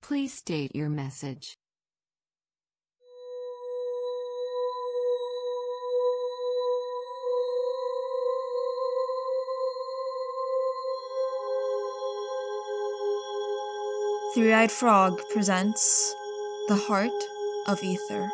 Please state your message. Three-Eyed Frog presents The Heart of Ether.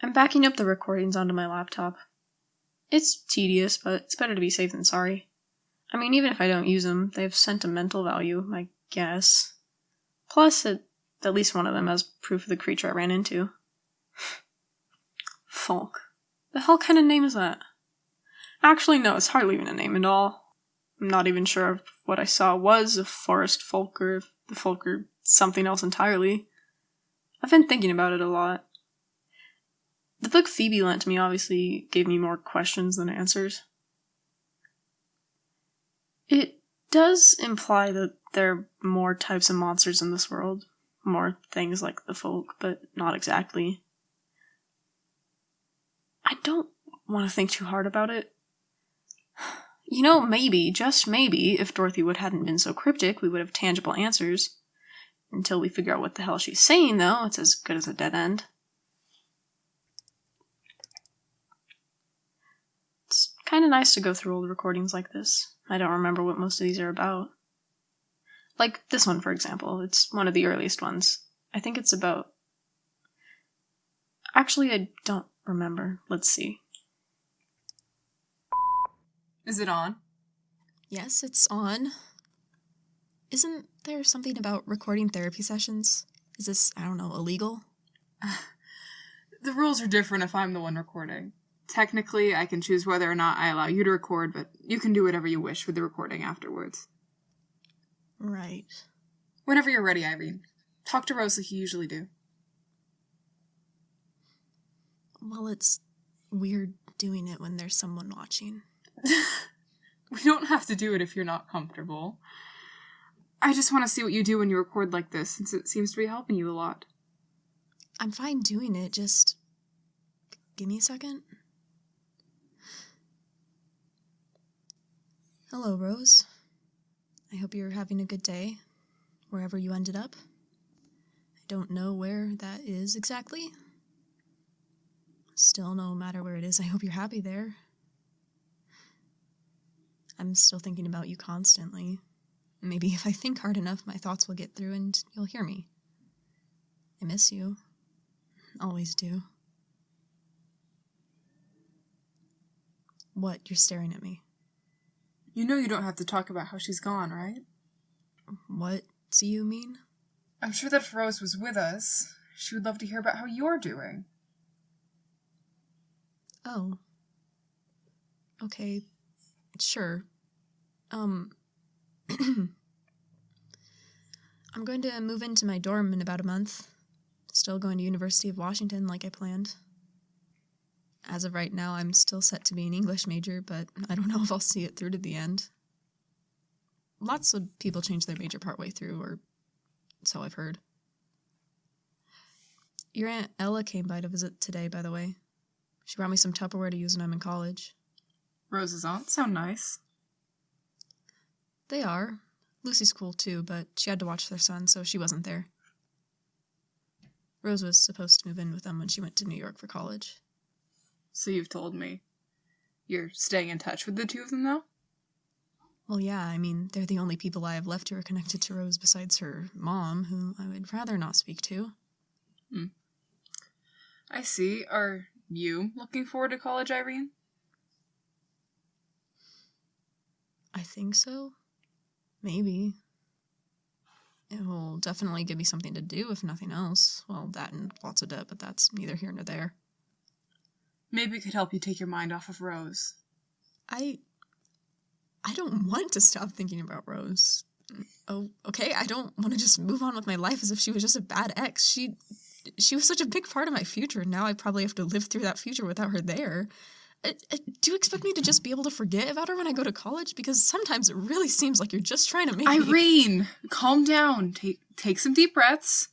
I'm backing up the recordings onto my laptop. It's tedious, but it's better to be safe than sorry. I mean, even if I don't use them, they have sentimental value, I guess. Plus, at least one of them has proof of the creature I ran into. Folk. The hell kind of name is that? Actually, no, it's hardly even a name at all. I'm not even sure if what I saw was a forest folk or if the folk are something else entirely. I've been thinking about it a lot. The book Phoebe lent me obviously gave me more questions than answers. It does imply that there are more types of monsters in this world, more things like the folk, but not exactly. I don't want to think too hard about it. You know, maybe, just maybe, if Dorothy Wood hadn't been so cryptic, we would have tangible answers. Until we figure out what the hell she's saying, though, it's as good as a dead end. It's kind of nice to go through old recordings like this. I don't remember what most of these are about. Like this one, for example. It's one of the earliest ones. I think it's about... Actually, I don't remember. Let's see. Is it on? Yes, it's on. Isn't there something about recording therapy sessions? Is this, I don't know, illegal? The rules are different if I'm the one recording. Technically, I can choose whether or not I allow you to record, but you can do whatever you wish with the recording afterwards. Right. Whenever you're ready, Irene. Talk to Rose like you usually do. Well, it's weird doing it when there's someone watching. We don't have to do it if you're not comfortable. I just want to see what you do when you record like this, since it seems to be helping you a lot. I'm fine doing it, just... Give me a second. Hello, Rose. I hope you're having a good day, wherever you ended up. I don't know where that is exactly. Still, no matter where it is, I hope you're happy there. I'm still thinking about you constantly. Maybe if I think hard enough, my thoughts will get through and you'll hear me. I miss you. Always do. What? You're staring at me. You know you don't have to talk about how she's gone, right? What do you mean? I'm sure that if Rose was with us, she would love to hear about how you're doing. Oh. Okay. Sure. I'm going to move into my dorm in about a month. Still going to University of Washington like I planned. As of right now, I'm still set to be an English major, but I don't know if I'll see it through to the end. Lots of people change their major partway through, or so I've heard. Your Aunt Ella came by to visit today, by the way. She brought me some Tupperware to use when I'm in college. Rose's aunts sound nice. They are. Lucy's cool too, but she had to watch their son, so she wasn't there. Rose was supposed to move in with them when she went to New York for college. So you've told me. You're staying in touch with the two of them, though? Well, yeah, I mean, they're the only people I have left who are connected to Rose besides her mom, who I would rather not speak to. I see. Are you looking forward to college, Irene? I think so. Maybe. It will definitely give me something to do, if nothing else. Well, that and lots of debt, but that's neither here nor there. Maybe it could help you take your mind off of Rose. I don't want to stop thinking about Rose. Oh, okay, I don't want to just move on with my life as if she was just a bad ex. She was such a big part of my future. Now I probably have to live through that future without her there. Do you expect me to just be able to forget about her when I go to college? Because sometimes it really seems like you're just trying to make me... Irene, calm down. Take some deep breaths.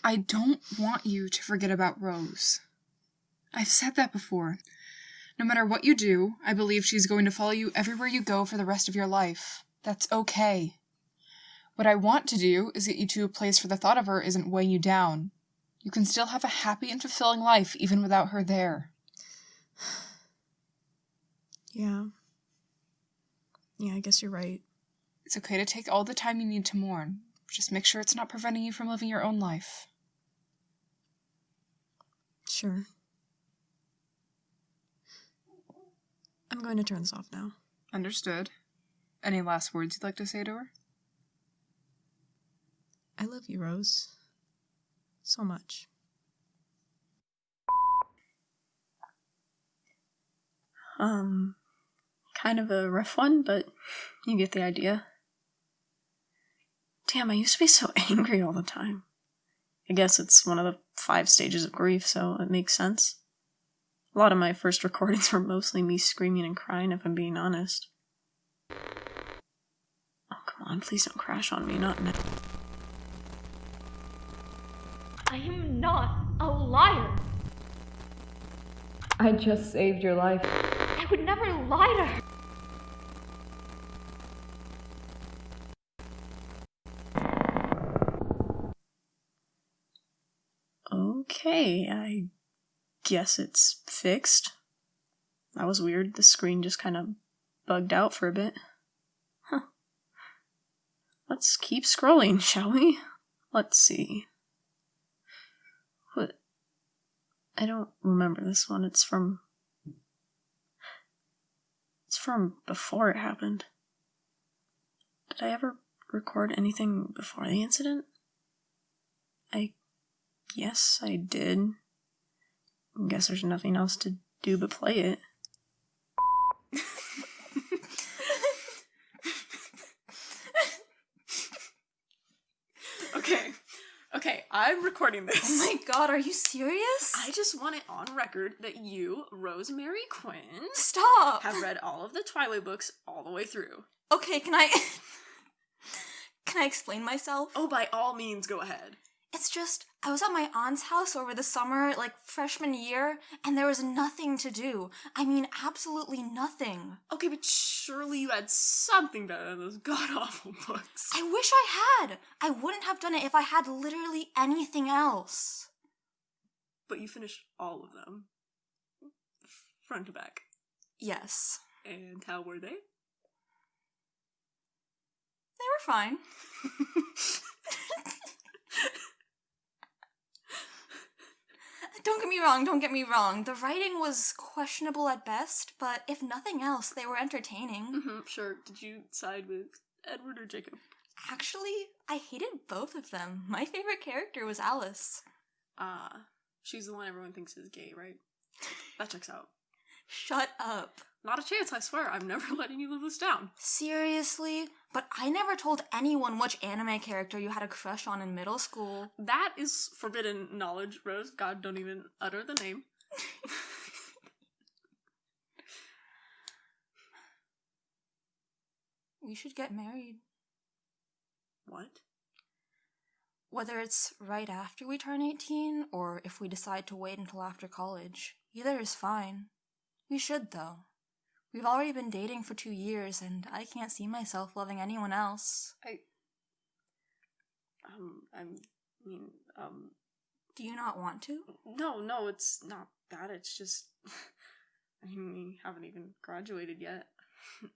I don't want you to forget about Rose. I've said that before. No matter what you do, I believe she's going to follow you everywhere you go for the rest of your life. That's okay. What I want to do is get you to a place where the thought of her isn't weighing you down. You can still have a happy and fulfilling life even without her there. Yeah. Yeah, I guess you're right. It's okay to take all the time you need to mourn. Just make sure it's not preventing you from living your own life. Sure. I'm going to turn this off now. Understood. Any last words you'd like to say to her? I love you, Rose. So much. Kind of a rough one, but you get the idea. Damn, I used to be so angry all the time. I guess it's one of the 5 stages of grief, so it makes sense. A lot of my first recordings were mostly me screaming and crying, if I'm being honest. Oh, come on, please don't crash on me, not now. I am not a liar. I just saved your life. I would never lie to her. Okay, I guess it's fixed. That was weird. The screen just kind of bugged out for a bit. Huh. Let's keep scrolling, shall we? Let's see. What? I don't remember this one. It's from before it happened. Did I ever record anything before the incident? Yes, I did. I guess there's nothing else to do but play it. Okay, I'm recording this. Oh my god, are you serious? I just want it on record that you, Rosemary Quinn, Stop! have read all of the Twilight books all the way through. Okay, can I explain myself? Oh, by all means, go ahead. It's just, I was at my aunt's house over the summer, like freshman year, and there was nothing to do. I mean, absolutely nothing. Okay, but surely you had something better than those god-awful books. I wish I had. I wouldn't have done it if I had literally anything else. But you finished all of them. Front to back. Yes. And how were they? They were fine. Don't get me wrong. The writing was questionable at best, but if nothing else, they were entertaining. Mm-hmm, sure. Did you side with Edward or Jacob? Actually, I hated both of them. My favorite character was Alice. She's the one everyone thinks is gay, right? That checks out. Shut up. Not a chance, I swear. I'm never letting you live this down. Seriously? But I never told anyone which anime character you had a crush on in middle school. That is forbidden knowledge, Rose. God, don't even utter the name. We should get married. What? Whether it's right after we turn 18, or if we decide to wait until after college. Either is fine. We should, though. We've already been dating for 2 years, and I can't see myself loving anyone else. Do you not want to? No, it's not that. It's just, we haven't even graduated yet.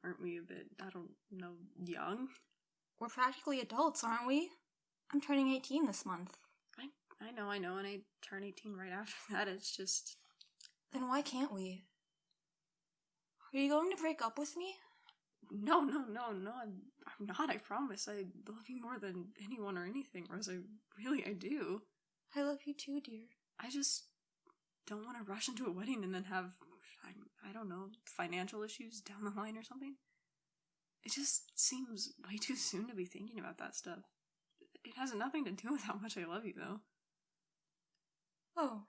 Aren't we a bit, I don't know, young? We're practically adults, aren't we? I'm turning 18 this month. I know, and I turn 18 right after that. It's just... Then why can't we? Are you going to break up with me? No, I'm not, I promise. I love you more than anyone or anything, Rose. I do. I love you too, dear. I just don't want to rush into a wedding and then have, I don't know, financial issues down the line or something. It just seems way too soon to be thinking about that stuff. It has nothing to do with how much I love you, though. Oh.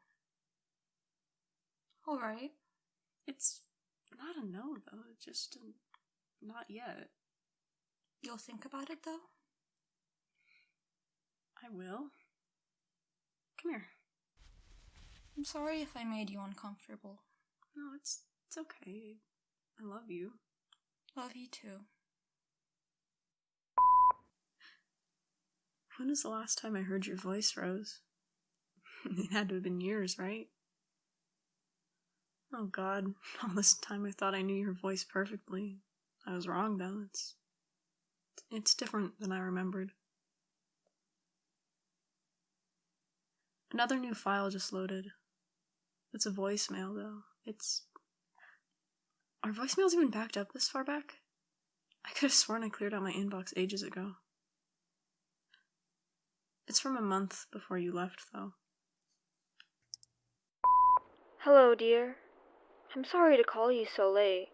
Alright. It's not a no, though. It's just not yet. You'll think about it, though? I will. Come here. I'm sorry if I made you uncomfortable. No, it's okay. I love you. Love you too. When was the last time I heard your voice, Rose? It had to have been years, right? Oh God, all this time I thought I knew your voice perfectly. I was wrong, though. It's different than I remembered. Another new file just loaded. It's a voicemail, though. Are voicemails even backed up this far back? I could have sworn I cleared out my inbox ages ago. It's from a month before you left, though. Hello, dear. I'm sorry to call you so late.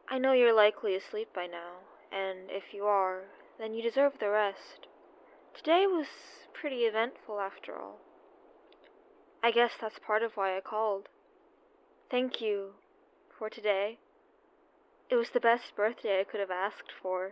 I know you're likely asleep by now, and if you are, then you deserve the rest. Today was pretty eventful after all. I guess that's part of why I called. Thank you for today. It was the best birthday I could have asked for.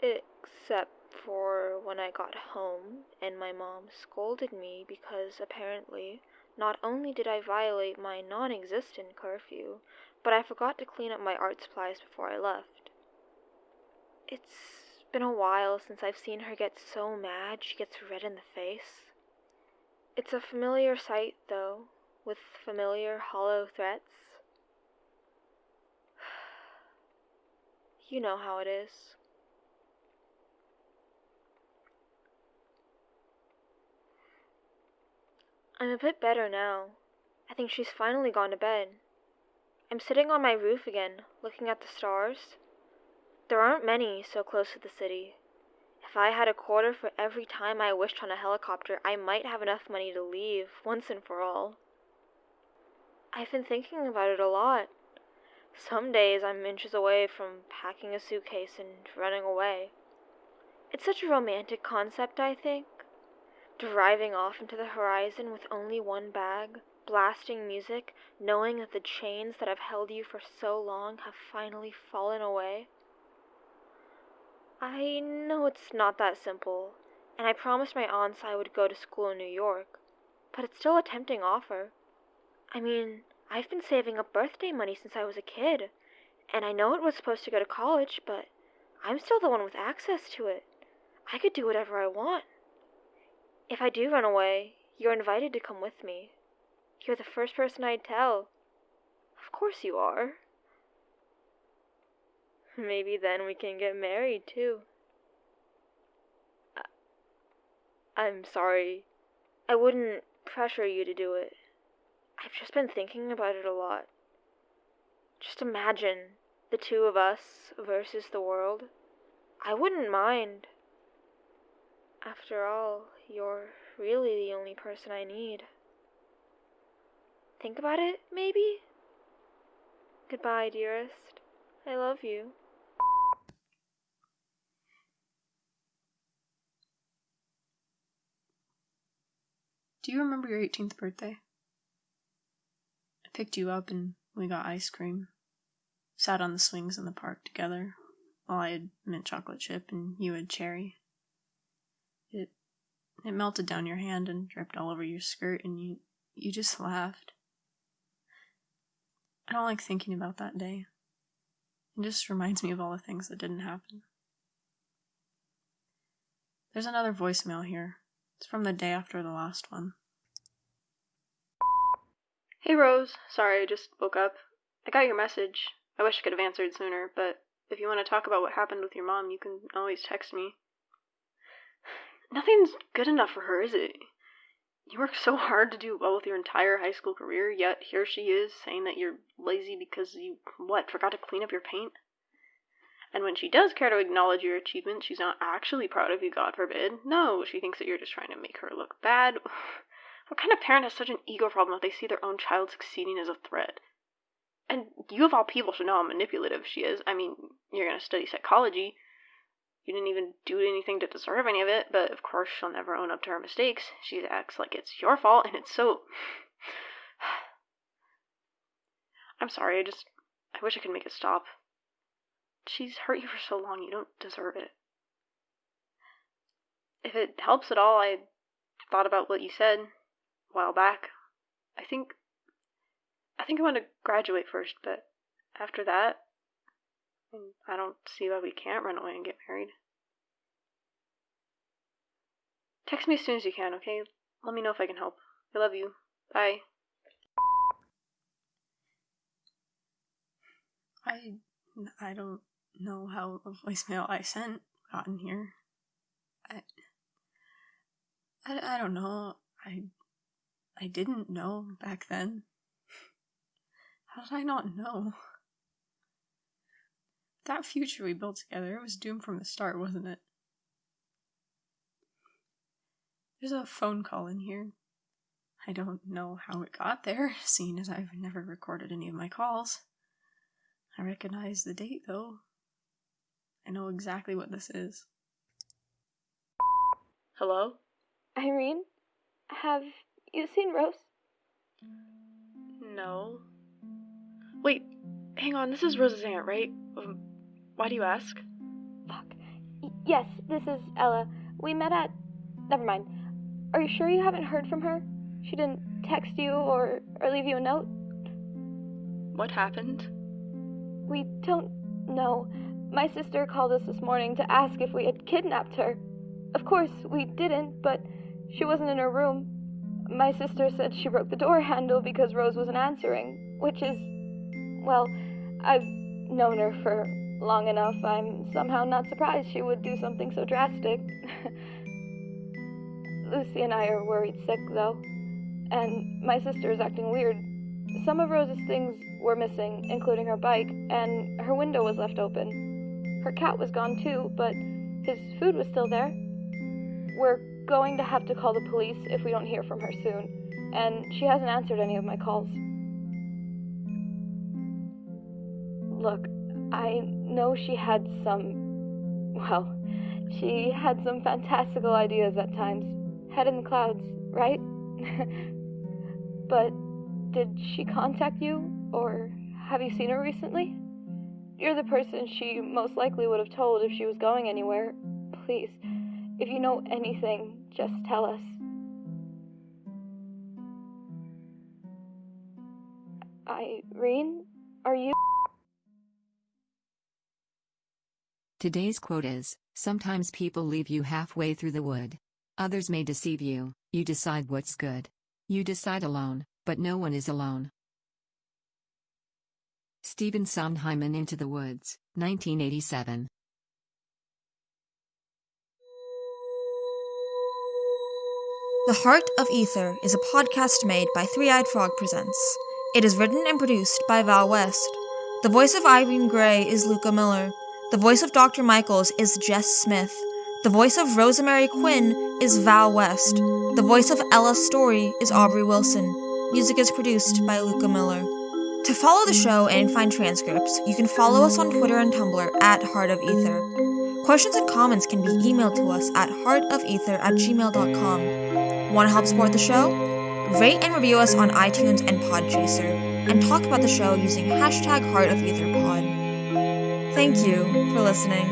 Except for when I got home and my mom scolded me because apparently not only did I violate my non-existent curfew, but I forgot to clean up my art supplies before I left. It's been a while since I've seen her get so mad she gets red in the face. It's a familiar sight, though, with familiar hollow threats. You know how it is. I'm a bit better now. I think she's finally gone to bed. I'm sitting on my roof again, looking at the stars. There aren't many so close to the city. If I had a quarter for every time I wished on a helicopter, I might have enough money to leave, once and for all. I've been thinking about it a lot. Some days I'm inches away from packing a suitcase and running away. It's such a romantic concept, I think. Driving off into the horizon with only one bag, blasting music, knowing that the chains that have held you for so long have finally fallen away. I know it's not that simple, and I promised my aunts I would go to school in New York, but it's still a tempting offer. I mean, I've been saving up birthday money since I was a kid, and I know it was supposed to go to college, but I'm still the one with access to it. I could do whatever I want. If I do run away, you're invited to come with me. You're the first person I'd tell. Of course you are. Maybe then we can get married, too. I'm sorry. I wouldn't pressure you to do it. I've just been thinking about it a lot. Just imagine the two of us versus the world. I wouldn't mind. After all, you're really the only person I need. Think about it, maybe? Goodbye, dearest. I love you. Do you remember your 18th birthday? I picked you up and we got ice cream. Sat on the swings in the park together, while I had mint chocolate chip and you had cherry. It melted down your hand and dripped all over your skirt, and you just laughed. I don't like thinking about that day. It just reminds me of all the things that didn't happen. There's another voicemail here. It's from the day after the last one. Hey Rose, sorry, I just woke up. I got your message. I wish I could have answered sooner, but if you want to talk about what happened with your mom, you can always text me. Nothing's good enough for her, is it? You worked so hard to do well with your entire high school career, yet here she is saying that you're lazy because you, forgot to clean up your paint? And when she does care to acknowledge your achievements, she's not actually proud of you, God forbid. No, she thinks that you're just trying to make her look bad. What kind of parent has such an ego problem if they see their own child succeeding as a threat? And you of all people should know how manipulative she is. I mean, you're going to study psychology. You didn't even do anything to deserve any of it, but of course she'll never own up to her mistakes. She acts like it's your fault, and it's so... I'm sorry, I wish I could make it stop. She's hurt you for so long, you don't deserve it. If it helps at all, I thought about what you said a while back. I think I want to graduate first, but after that, I don't see why we can't run away and get married. Text me as soon as you can, okay? Let me know if I can help. I love you. Bye. I don't know how the voicemail I sent got in here. I don't know. I didn't know back then. How did I not know? That future we built together, it was doomed from the start, wasn't it? There's a phone call in here. I don't know how it got there, seeing as I've never recorded any of my calls. I recognize the date, though. I know exactly what this is. Hello? Irene, have you seen Rose? No. Wait, hang on, this is Rose's aunt, right? Why do you ask? Fuck. Yes, this is Ella. We met at... Never mind. Are you sure you haven't heard from her? She didn't text you or leave you a note? What happened? We don't know. My sister called us this morning to ask if we had kidnapped her. Of course, we didn't, but she wasn't in her room. My sister said she broke the door handle because Rose wasn't answering, which is... Well, I've known her for long enough. I'm somehow not surprised she would do something so drastic. Lucy and I are worried sick, though. And my sister is acting weird. Some of Rose's things were missing, including her bike, and her window was left open. Her cat was gone too, but his food was still there. We're going to have to call the police if we don't hear from her soon, and she hasn't answered any of my calls. Look, I know she had some fantastical ideas at times. Head in the clouds, right? But did she contact you, or have you seen her recently? You're the person she most likely would have told if she was going anywhere. Please, if you know anything, just tell us. Irene, are you... Today's quote is, "Sometimes people leave you halfway through the wood. Others may deceive you, you decide what's good. You decide alone, but no one is alone." Stephen Sondheim, Into the Woods, 1987. The Heart of Ether is a podcast made by Three-Eyed Frog Presents. It is written and produced by Val West. The voice of Irene Gray is Luka Miller. The voice of Dr. Michaels is Jess Smith. The voice of Rosemary Quinn is Val West. The voice of Ella Story is Aubrey Wilson. Music is produced by Luka Miller. To follow the show and find transcripts, you can follow us on Twitter and Tumblr at Heart of Ether. Questions and comments can be emailed to us at heartofether@gmail.com. Want to help support the show? Rate and review us on iTunes and Podchaser, and talk about the show using #HeartofEtherPod. Thank you for listening.